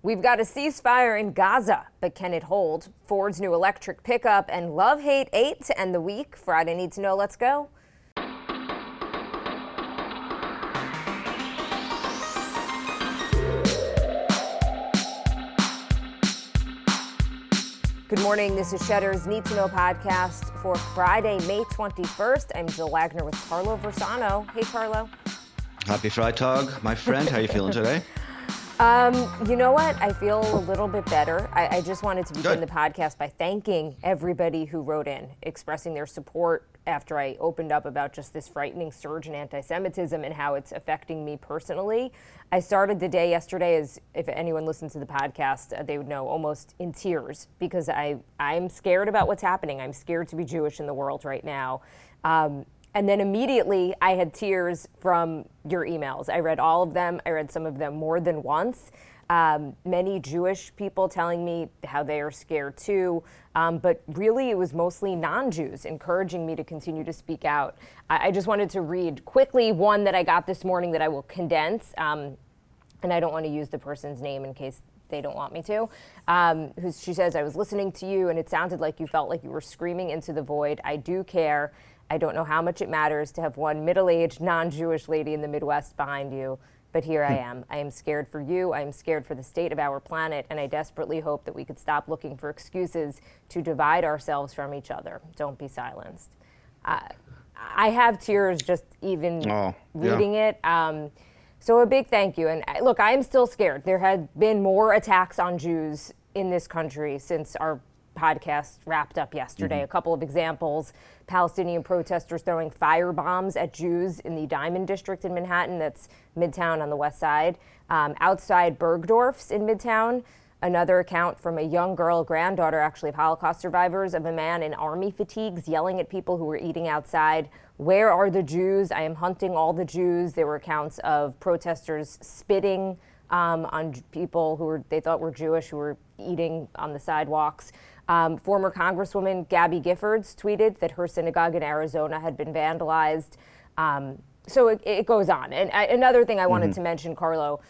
We've got a ceasefire in Gaza, but can it hold? Ford's new electric pickup and love-hate 8 to end the week. Friday Need to Know, let's go. Good morning, this is Cheddar's Need to Know podcast for Friday, May 21st. I'm Jill Wagner with Carlo Versano. Hey, Carlo. Happy Freitag, my friend. How are you feeling today? You know what? I feel a little bit better. I just wanted to begin the podcast by thanking everybody who wrote in, expressing their support after I opened up about just this frightening surge in anti-Semitism and how it's affecting me personally. I started the day yesterday, as if anyone listens to the podcast, they would know, almost in tears, because I'm scared about what's happening. I'm scared to be Jewish in the world right now. And then immediately I had tears from your emails. I read all of them. I read some of them more than once. Many Jewish people telling me how they are scared too. But really it was mostly non-Jews encouraging me to continue to speak out. I just wanted to read quickly one that I got this morning that I will condense. And I don't want to use the person's name in case they don't want me to. She says, I was listening to you and it sounded like you felt like you were screaming into the void. I do care. I don't know how much it matters to have one middle-aged, non-Jewish lady in the Midwest behind you, but here I am. I am scared for you. I am scared for the state of our planet, and I desperately hope that we could stop looking for excuses to divide ourselves from each other. Don't be silenced. I have tears just even reading it. So a big thank you. And look, I am still scared. There have been more attacks on Jews in this country since our podcast wrapped up yesterday. A couple of examples: Palestinian protesters throwing firebombs at Jews in the Diamond District in Manhattan, that's Midtown on the west side, outside Bergdorf's in Midtown. Another account from a young girl, granddaughter actually of Holocaust survivors, of a man in army fatigues yelling at people who were eating outside. Where are the Jews? I am hunting all the Jews. There were accounts of protesters spitting on people who they thought were Jewish, who were eating on the sidewalks. Former Congresswoman Gabby Giffords tweeted that her synagogue in Arizona had been vandalized. So it goes on. And another thing I wanted to mention, Carlo,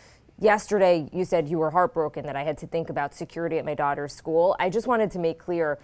yesterday you said you were heartbroken that I had to think about security at my daughter's school. I just wanted to make clear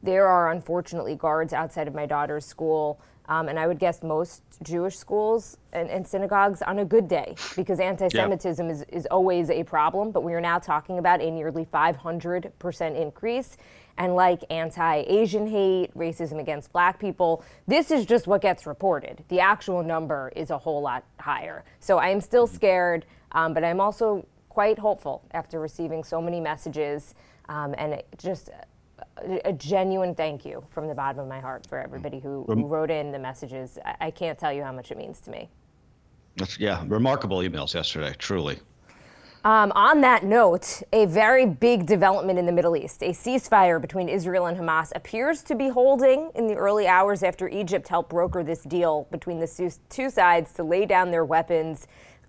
there are unfortunately guards outside of my daughter's school. And I would guess most Jewish schools and synagogues on a good day, because anti-Semitism is always a problem. But we are now talking about a nearly 500% increase. And like anti-Asian hate, racism against black people, this is just what gets reported. The actual number is a whole lot higher. So I am still scared, but I'm also quite hopeful after receiving so many messages, and just a genuine thank you from the bottom of my heart for everybody who wrote in the messages. I can't tell you how much it means to me. Remarkable emails yesterday, truly. On that note, a very big development in the Middle East. A ceasefire between Israel and Hamas appears to be holding in the early hours after Egypt helped broker this deal between the two sides to lay down their weapons.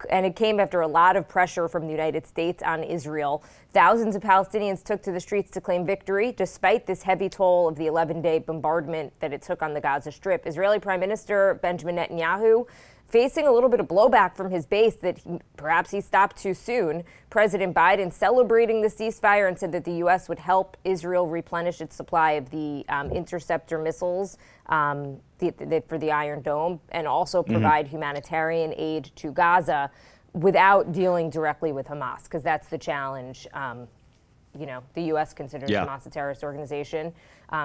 And it came after a lot of pressure from the United States on Israel. Thousands of Palestinians took to the streets to claim victory, despite this heavy toll of the 11-day bombardment that it took on the Gaza Strip. Israeli Prime Minister Benjamin Netanyahu facing a little bit of blowback from his base that perhaps he stopped too soon. President Biden celebrating the ceasefire and said that the U.S. would help Israel replenish its supply of the interceptor missiles for the Iron Dome, and also provide humanitarian aid to Gaza without dealing directly with Hamas, because that's the challenge. The U.S. considers Hamas a terrorist organization.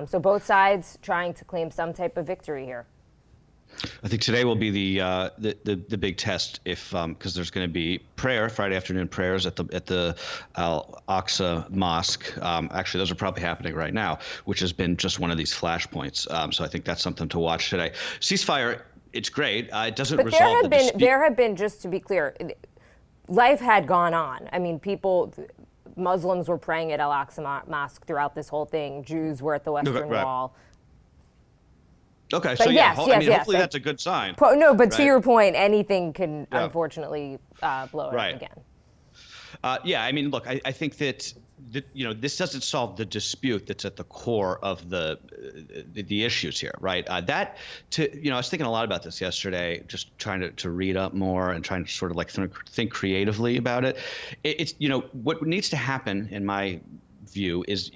So both sides trying to claim some type of victory here. I think today will be the big test, if because there's going to be Friday afternoon prayers at the Al-Aqsa Mosque. Actually, those are probably happening right now, which has been just one of these flashpoints. So I think that's something to watch today. Ceasefire, it's great. It doesn't resolve the dispute. There have been, just to be clear, life had gone on. I mean, Muslims were praying at Al-Aqsa Mosque throughout this whole thing. Jews were at the Western Wall. Okay, but so hopefully that's a good sign. To your point, anything can unfortunately blow it up again. I mean, look, I think that this doesn't solve the dispute that's at the core of the issues here, right? I was thinking a lot about this yesterday, just trying to read up more and trying to sort of like think creatively about it. It's what needs to happen, in my view, is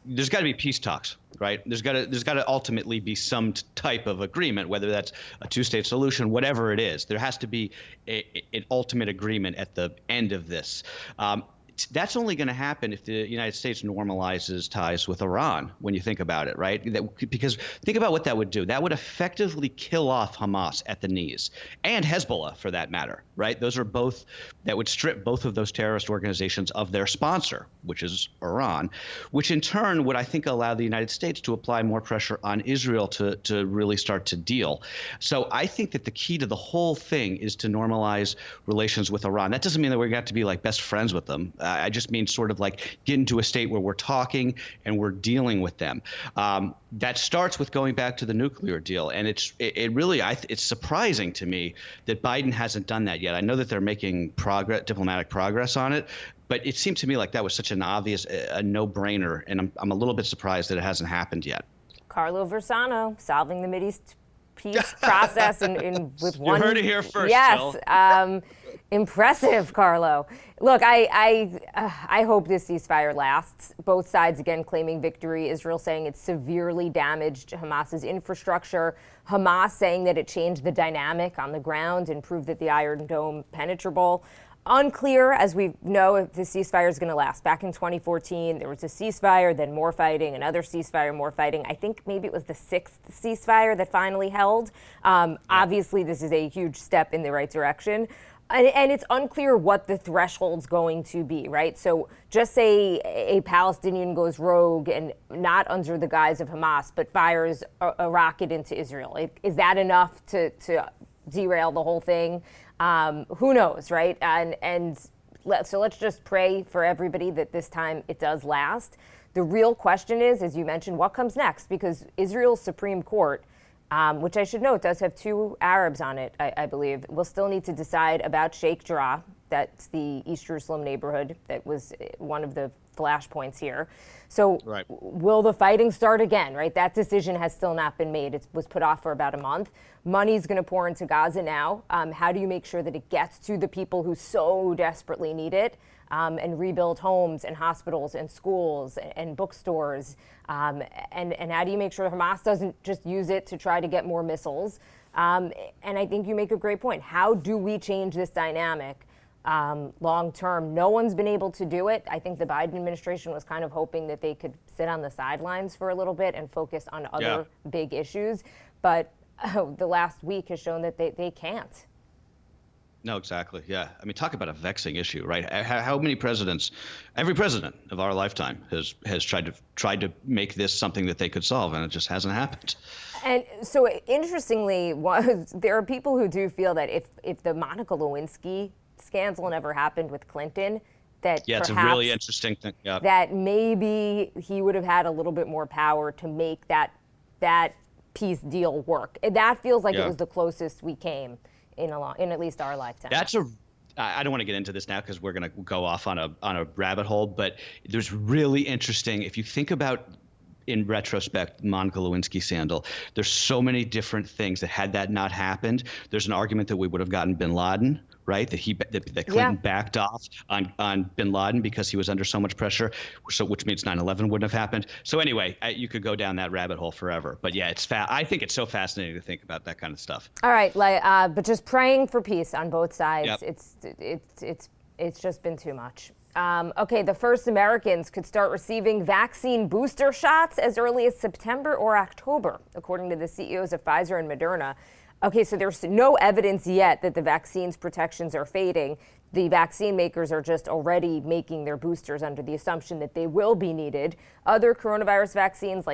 there's got to be peace talks, right? There's got to ultimately be some type of agreement, whether that's a two-state solution, whatever it is. There has to be an ultimate agreement at the end of this. That's only going to happen if the United States normalizes ties with Iran, when you think about it, right? Because think about what that would do. That would effectively kill off Hamas at the knees, and Hezbollah, for that matter, right? Those are both that would strip both of those terrorist organizations of their sponsor, which is Iran, which in turn would, I think, allow the United States to apply more pressure on Israel to really start to deal. So I think that the key to the whole thing is to normalize relations with Iran. That doesn't mean that we're going to have to be like best friends with them. I just mean sort of like get into a state where we're talking and we're dealing with them. That starts with going back to the nuclear deal. And it's surprising to me that Biden hasn't done that yet. I know that they're making diplomatic progress on it, but it seemed to me like that was such an obvious, a no-brainer. And I'm a little bit surprised that it hasn't happened yet. Carlo Versano solving the Mideast peace process with one. You heard it here first, yes, Jill. Impressive, Carlo. Look, I hope this ceasefire lasts. Both sides again claiming victory. Israel saying it severely damaged Hamas's infrastructure. Hamas saying that it changed the dynamic on the ground and proved that the Iron Dome penetrable. Unclear, as we know, if the ceasefire is going to last. Back in 2014, there was a ceasefire, then more fighting, another ceasefire, more fighting. I think maybe it was the 6th ceasefire that finally held. Obviously, this is a huge step in the right direction. And it's unclear what the threshold's going to be, right? So just say a Palestinian goes rogue and not under the guise of Hamas, but fires a rocket into Israel. Is that enough to derail the whole thing? Who knows, right? So let's just pray for everybody that this time it does last. The real question is, as you mentioned, what comes next? Because Israel's Supreme Court, which I should note does have 2 Arabs on it, I believe, will still need to decide about Sheikh Jarrah. That's the East Jerusalem neighborhood that was one of the flashpoints here. So right. Will the fighting start again, right? That decision has still not been made. It was put off for about a month. Money's going to pour into Gaza now. How do you make sure that it gets to the people who so desperately need it? And rebuild homes and hospitals and schools and bookstores. And how do you make sure Hamas doesn't just use it to try to get more missiles? And I think you make a great point. How do we change this dynamic long term? No one's been able to do it. I think the Biden administration was kind of hoping that they could sit on the sidelines for a little bit and focus on other big issues. But the last week has shown that they can't. No, exactly. Yeah. I mean, talk about a vexing issue, right? How many presidents, every president of our lifetime has tried to make this something that they could solve, and it just hasn't happened. And so interestingly, there are people who do feel that if the Monica Lewinsky scandal never happened with Clinton, that it's a really interesting thing. Yeah. That maybe he would have had a little bit more power to make that peace deal work. That feels like it was the closest we came in at least our lifetime. I don't want to get into this now because we're going to go off on a rabbit hole, but there's really interesting, if you think about in retrospect, Monica Lewinsky scandal, there's so many different things that had that not happened, there's an argument that we would have gotten bin Laden, right? That Clinton backed off on bin Laden because he was under so much pressure, which means 9/11 wouldn't have happened. So anyway, you could go down that rabbit hole forever. But yeah, I think it's so fascinating to think about that kind of stuff. All right, but just praying for peace on both sides. Yep. It's just been too much. Okay, the first Americans could start receiving vaccine booster shots as early as September or October, according to the CEOs of Pfizer and Moderna. Okay, so there's no evidence yet that the vaccine's protections are fading. The vaccine makers are just already making their boosters under the assumption that they will be needed. Other coronavirus vaccines,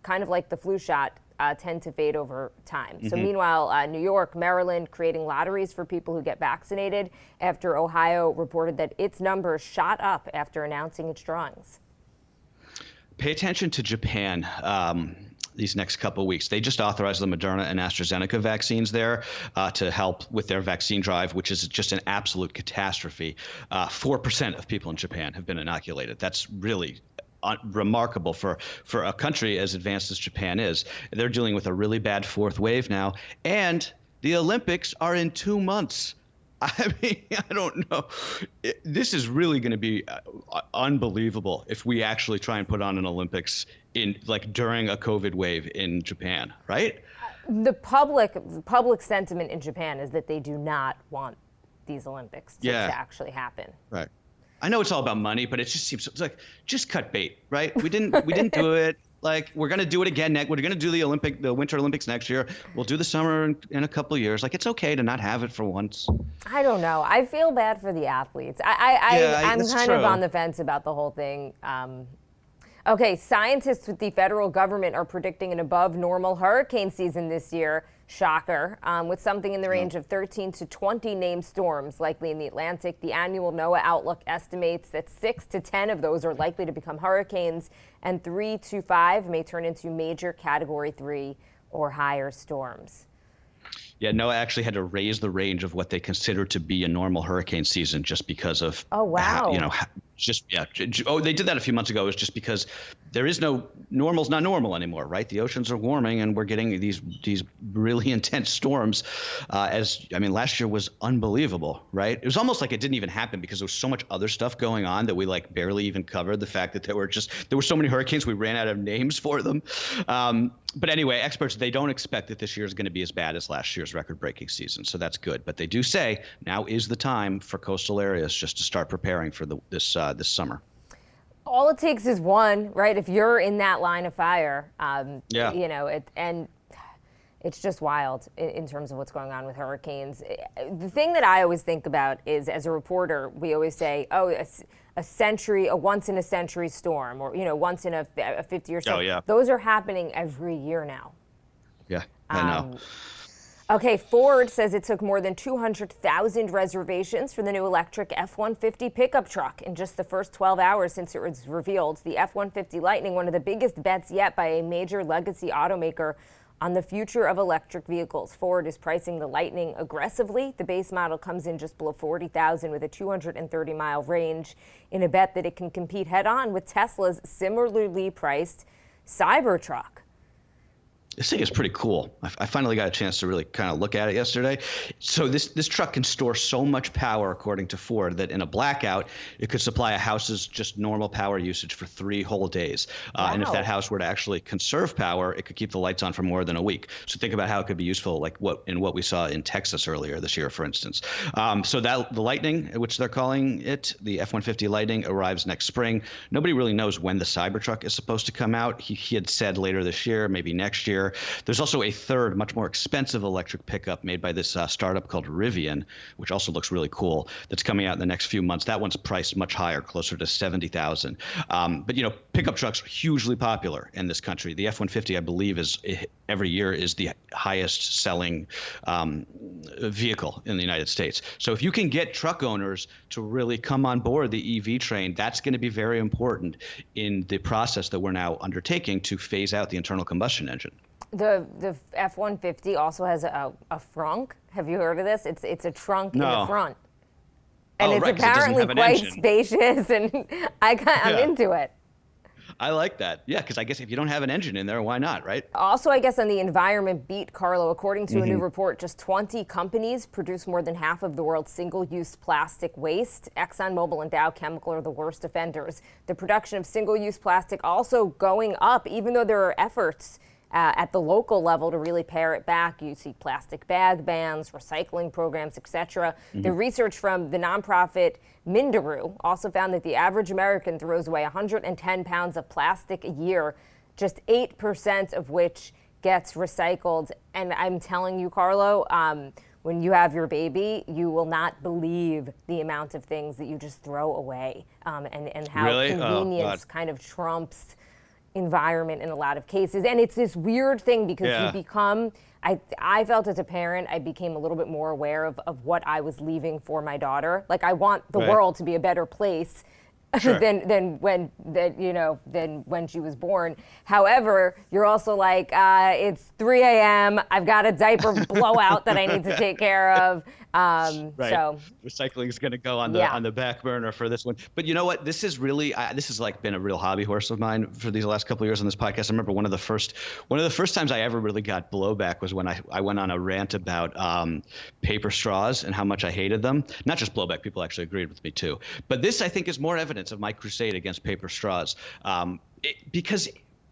kind of like the flu shot, tend to fade over time. Mm-hmm. So meanwhile, New York, Maryland, creating lotteries for people who get vaccinated after Ohio reported that its numbers shot up after announcing its drawings. Pay attention to Japan. these next couple of weeks. They just authorized the Moderna and AstraZeneca vaccines there to help with their vaccine drive, which is just an absolute catastrophe. 4% of people in Japan have been inoculated. That's really remarkable for a country as advanced as Japan is. They're dealing with a really bad fourth wave now, and the Olympics are in 2 months. I mean, I don't know. This is really going to be unbelievable if we actually try and put on an Olympics during a COVID wave in Japan, right? The public sentiment in Japan is that they do not want these Olympics to actually happen. Right. I know it's all about money, but it just seems like just cut bait, right? We didn't do it. Like, we're going to do it again. We're going to do the Winter Olympics next year. We'll do the summer in a couple of years. Like, it's okay to not have it for once. I don't know. I feel bad for the athletes. I'm kind of on the fence about the whole thing. Okay, scientists with the federal government are predicting an above normal hurricane season this year. Shocker. With something in the range of 13 to 20 named storms likely in the Atlantic. The annual NOAA Outlook estimates that 6 to 10 of those are likely to become hurricanes, and 3 to 5 may turn into major Category 3 or higher storms. Yeah, NOAA actually had to raise the range of what they consider to be a normal hurricane season just because of they did that a few months ago. It was just because there is no normal's not normal anymore, right? The oceans are warming and we're getting these really intense storms. Last year was unbelievable, right? It was almost like it didn't even happen because there was so much other stuff going on that we barely even covered. The fact that there were so many hurricanes, we ran out of names for them. But anyway, experts, they don't expect that this year is going to be as bad as last year's record-breaking season. So that's good. But they do say now is the time for coastal areas just to start preparing for this summer. All it takes is one, right? If you're in that line of fire, and it's just wild in terms of what's going on with hurricanes. The thing that I always think about is, as a reporter, we always say, a once in a century storm, or once in a 50-year storm. Oh, yeah. Those are happening every year now. Yeah, I know. Okay, Ford says it took more than 200,000 reservations for the new electric F-150 pickup truck in just the first 12 hours since it was revealed. The F-150 Lightning, one of the biggest bets yet by a major legacy automaker on the future of electric vehicles. Ford is pricing the Lightning aggressively. The base model comes in just below $40,000 with a 230-mile range in a bet that it can compete head-on with Tesla's similarly priced Cybertruck. This thing is pretty cool. I finally got a chance to really kind of look at it yesterday. So this truck can store so much power, according to Ford, that in a blackout, it could supply a house's just normal power usage for 3 whole days. Wow. And if that house were to actually conserve power, it could keep the lights on for more than a week. So think about how it could be useful, like what we saw in Texas earlier this year, for instance. So that the Lightning, which they're calling it, the F-150 Lightning, arrives next spring. Nobody really knows when the Cybertruck is supposed to come out. He had said later this year, maybe next year. There's also a third, much more expensive electric pickup made by this startup called Rivian, which also looks really cool, that's coming out in the next few months. That one's priced much higher, closer to $70,000. But pickup trucks are hugely popular in this country. The F-150, I believe, every year is the highest selling vehicle in the United States. So if you can get truck owners to really come on board the EV train, that's going to be very important in the process that we're now undertaking to phase out the internal combustion engine. The F-150 also has a frunk. Have you heard of this? It's a trunk in the front. And it's apparently quite spacious, and I'm into it. I like that. Yeah, because I guess if you don't have an engine in there, why not, right? Also, I guess on the environment beat, Carlo, according to a new report, just 20 companies produce more than half of the world's single-use plastic waste. ExxonMobil and Dow Chemical are the worst offenders. The production of single-use plastic also going up, even though there are efforts at the local level to really pare it back. You see plastic bag bans, recycling programs, etc. The research from the nonprofit Mindaru also found that the average American throws away 110 pounds of plastic a year, just 8% of which gets recycled. And I'm telling you, Carlo, when you have your baby, you will not believe the amount of things that you just throw away, and how convenience kind of trumps environment in a lot of cases. And it's this weird thing because you become, I felt as a parent, I became a little bit more aware of what I was leaving for my daughter. Like, I want the world to be a better place. Sure. than when she was born. However, you're also like, it's 3 a.m. I've got a diaper blowout that I need to take care of. Right. So Recycling is going to go on Yeah. the back burner for this one. But you know what? This is really this has like been a real hobby horse of mine for these last couple of years on this podcast. I remember one of the first times I ever really got blowback was when I went on a rant about paper straws and how much I hated them. Not just blowback, people actually agreed with me too. But this, I think, is more evidence of my crusade against paper straws, because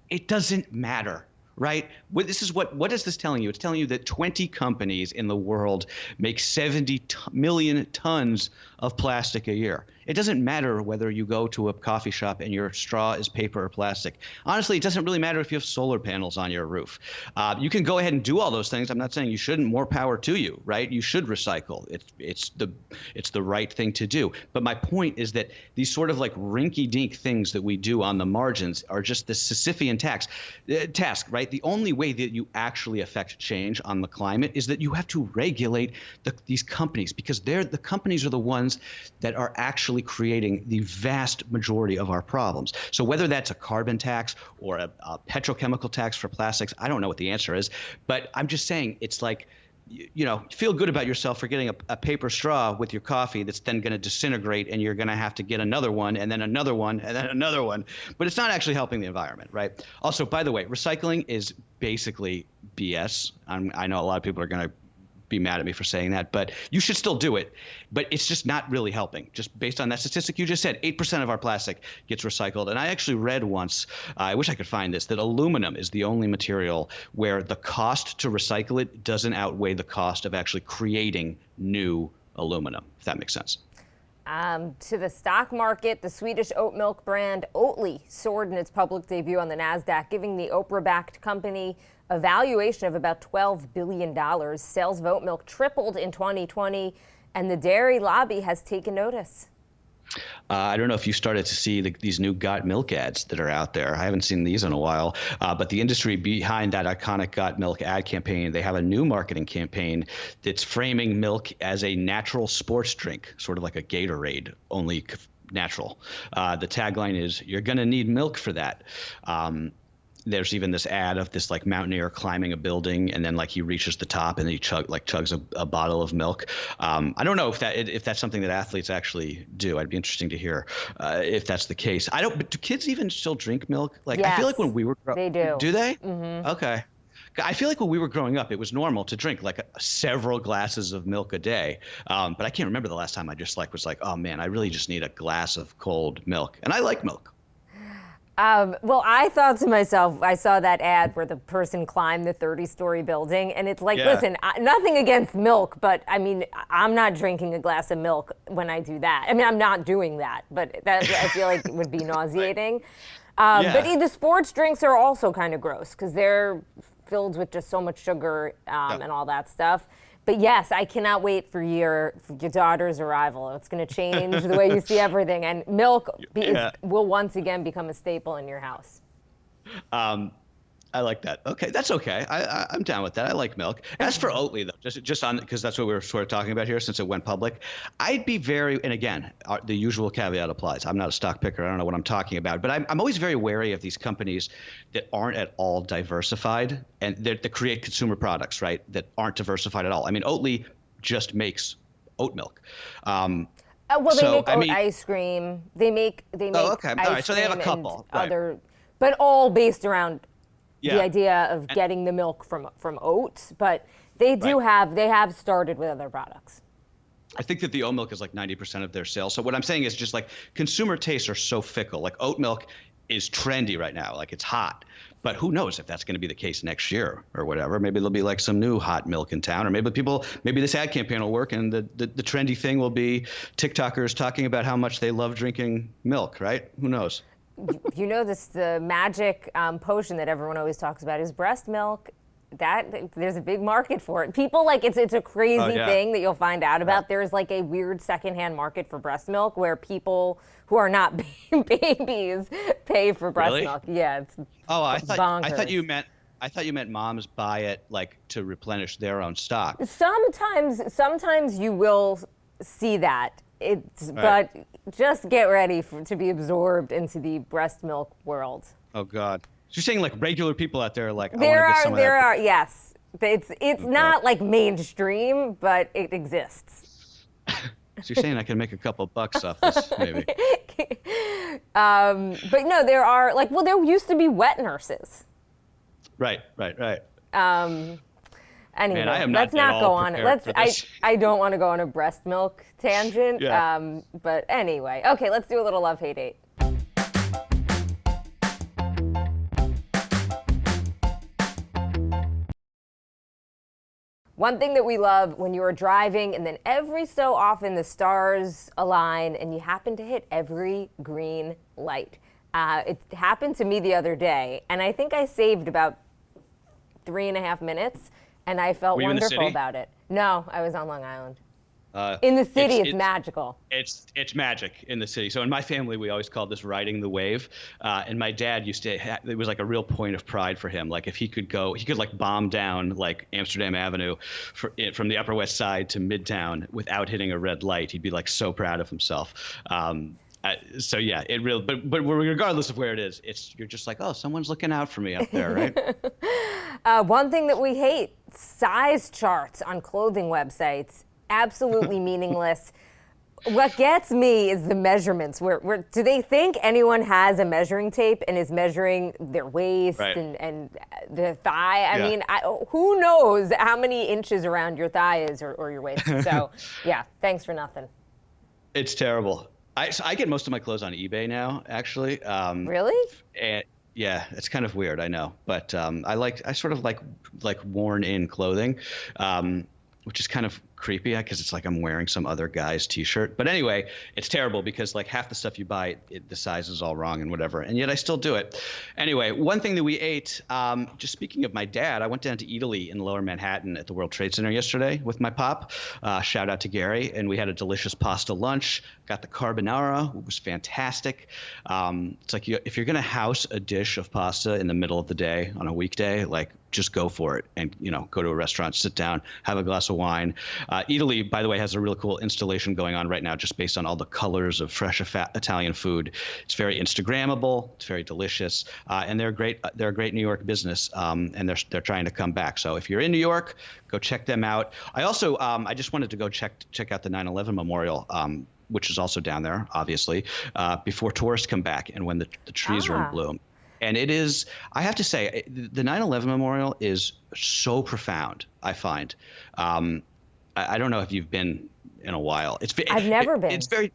it doesn't matter. Right? What is this telling you? It's telling you that 20 companies in the world make 70 million tons of plastic a year. It doesn't matter whether you go to a coffee shop and your straw is paper or plastic. Honestly, it doesn't really matter if you have solar panels on your roof. You can go ahead and do all those things. I'm not saying you shouldn't. More power to you, right? You should recycle. It's the right thing to do. But my point is that these sort of like rinky-dink things that we do on the margins are just the Sisyphean task, right? The only way that you actually affect change on the climate is that you have to regulate these companies, because the companies are the ones that are actually creating the vast majority of our problems. So whether that's a carbon tax or a petrochemical tax for plastics, I don't know what the answer is, but I'm just saying it's like, feel good about yourself for getting a paper straw with your coffee that's then going to disintegrate, and you're going to have to get another one and then another one and then another one. But it's not actually helping the environment, right? Also, by the way, recycling is basically BS. I know a lot of people are going to be mad at me for saying that, but you should still do it. But it's just not really helping. Just based on that statistic you just said, 8% of our plastic gets recycled. And I actually read once, I wish I could find this, that aluminum is the only material where the cost to recycle it doesn't outweigh the cost of actually creating new aluminum, if that makes sense. To the stock market, the Swedish oat milk brand Oatly soared in its public debut on the NASDAQ, giving the Oprah-backed company a valuation of about $12 billion. Sales of oat milk tripled in 2020, and the dairy lobby has taken notice. I don't know if you started to see these new Got Milk ads that are out there. I haven't seen these in a while, but the industry behind that iconic Got Milk ad campaign, they have a new marketing campaign that's framing milk as a natural sports drink, sort of like a Gatorade, only natural. The tagline is, "You're going to need milk for that." There's even this ad of this like mountaineer climbing a building, and then like he reaches the top and he chugs a bottle of milk. I don't know if that's something that athletes actually do. I'd be interesting to hear if that's the case. But do kids even still drink milk? Like, yes, I feel like when we were they do. Do they? Mm-hmm. Okay. I feel like when we were growing up, it was normal to drink like several glasses of milk a day. But I can't remember the last time I just was like, oh man, I really just need a glass of cold milk. And I like milk. Well, I thought to myself, I saw that ad where the person climbed the 30-story building, and it's like, Yeah. listen, nothing against milk, but I mean, I'm not drinking a glass of milk when I do that. I mean, I'm not doing that, but that I feel like it would be nauseating. Yeah. But the sports drinks are also kind of gross because they're filled with just so much sugar and all that stuff. But yes, I cannot wait for your daughter's arrival. It's going to change the way you see everything. And milk will once again become a staple in your house. I like that. Okay, that's okay. I'm down with that. I like milk. As for Oatly, though, just on because that's what we were sort of talking about here since it went public, I'd be very, and again, the usual caveat applies. I'm not a stock picker. I don't know what I'm talking about, but I'm always very wary of these companies that aren't at all diversified and that create consumer products, right, that aren't diversified at all. I mean, Oatly just makes oat milk. Well, they make ice cream. They make Oh, okay. All right. So they have a cream and couple. Right. but all based around Yeah. the idea of getting the milk from oats. But they have started with other products. I think that the oat milk is like 90% of their sales. So what I'm saying is just like consumer tastes are so fickle. Like oat milk is trendy right now. Like it's hot. But who knows if that's going to be the case next year or whatever. Maybe there'll be like some new hot milk in town, or maybe this ad campaign will work and the trendy thing will be TikTokers talking about how much they love drinking milk, right? Who knows? You know, the magic potion that everyone always talks about is breast milk. There's a big market for it. People it's a crazy thing that you'll find out about. There's like a weird secondhand market for breast milk where people who are not babies pay for breast milk. Yeah, it's bonkers. I thought you meant moms buy it like to replenish their own stock. Sometimes you will see that. It's Right. but just get ready to be absorbed into the breast milk world. Oh God. So you're saying like regular people out there, like I want There to get are some of there that. are yes. It's Oh, not God. like mainstream, but it exists. So you're saying I can make a couple bucks off this, maybe? But no, there are like there used to be wet nurses. Right. Anyway, Man, I am not let's at not all go on. prepared for this. I don't want to go on a breast milk tangent. Yeah. But anyway, okay, let's do a little love hate hate. One thing that we love when you are driving and then every so often the stars align and you happen to hit every green light. It happened to me the other day, and I think I saved about 3.5 minutes, and I felt Were you in the wonderful city? about it. No, I was on Long Island. In the city, it's magical. It's magic in the city. So in my family, we always called this riding the wave. And my dad used to. It was like a real point of pride for him. Like if he could go, he could like bomb down like Amsterdam Avenue, from the Upper West Side to Midtown without hitting a red light. He'd be like so proud of himself. So yeah, it really. But regardless of where it is, you're just like, oh, someone's looking out for me up there, right? One thing that we hate: size charts on clothing websites. Absolutely meaningless. What gets me is the measurements. Where do they think anyone has a measuring tape and is measuring their waist Right. and their thigh? I Yeah. mean, who knows how many inches around your thigh is or your waist? So, yeah, thanks for nothing. It's terrible. I get most of my clothes on eBay now, actually. Really? And yeah, it's kind of weird, I know, but I sort of like worn in clothing, which is kind of creepy because it's like I'm wearing some other guy's t-shirt. But anyway, it's terrible because like half the stuff you buy, the size is all wrong and whatever, and yet I still do it. Anyway, one thing that we ate, just speaking of my dad, I went down to Italy in Lower Manhattan at the World Trade Center yesterday with my pop. Shout out to Gary, and we had a delicious pasta lunch. Got the carbonara, it was fantastic. It's like if you're gonna house a dish of pasta in the middle of the day on a weekday, like just go for it and go to a restaurant, sit down, have a glass of wine. Italy, by the way, has a really cool installation going on right now just based on all the colors of fresh Italian food. It's very Instagrammable, it's very delicious, and they're a great New York business, and they're trying to come back. So if you're in New York, go check them out. I also I just wanted to go check out the 9/11 Memorial, which is also down there, obviously, before tourists come back and when the trees are in bloom. And it is, I have to say, the 9/11 Memorial is so profound, I find. I don't know if you've been in a while. I've never been. It's very,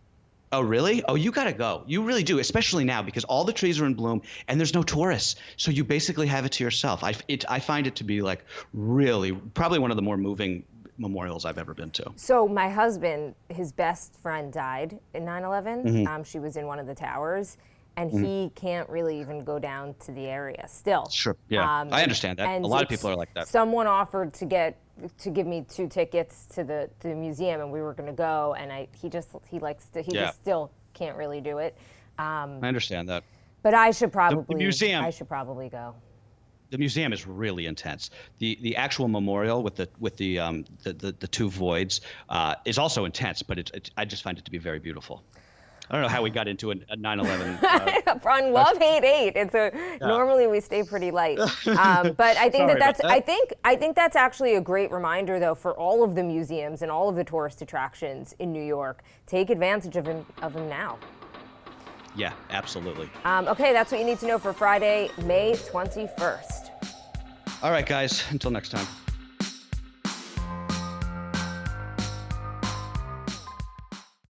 oh, really? Oh, you got to go. You really do, especially now because all the trees are in bloom and there's no tourists. So you basically have it to yourself. I find it to be like really, probably one of the more moving memorials I've ever been to. So my husband, his best friend died in 9/11. Mm-hmm. She was in one of the towers. And he can't really even go down to the area still. Sure, yeah, I understand that. A lot of people are like that. Someone offered to give me 2 tickets to the museum, and we were going to go. And he just still can't really do it. I understand that. But I should probably The museum. I should probably go. The museum is really intense. The actual memorial with the 2 voids is also intense, but I just find it to be very beautiful. I don't know how we got into a 9/11. On love, hate, hate. Normally we stay pretty light, but I think I think that's actually a great reminder, though, for all of the museums and all of the tourist attractions in New York. Take advantage of them now. Yeah, absolutely. Okay, that's what you need to know for Friday, May 21st. All right, guys. Until next time.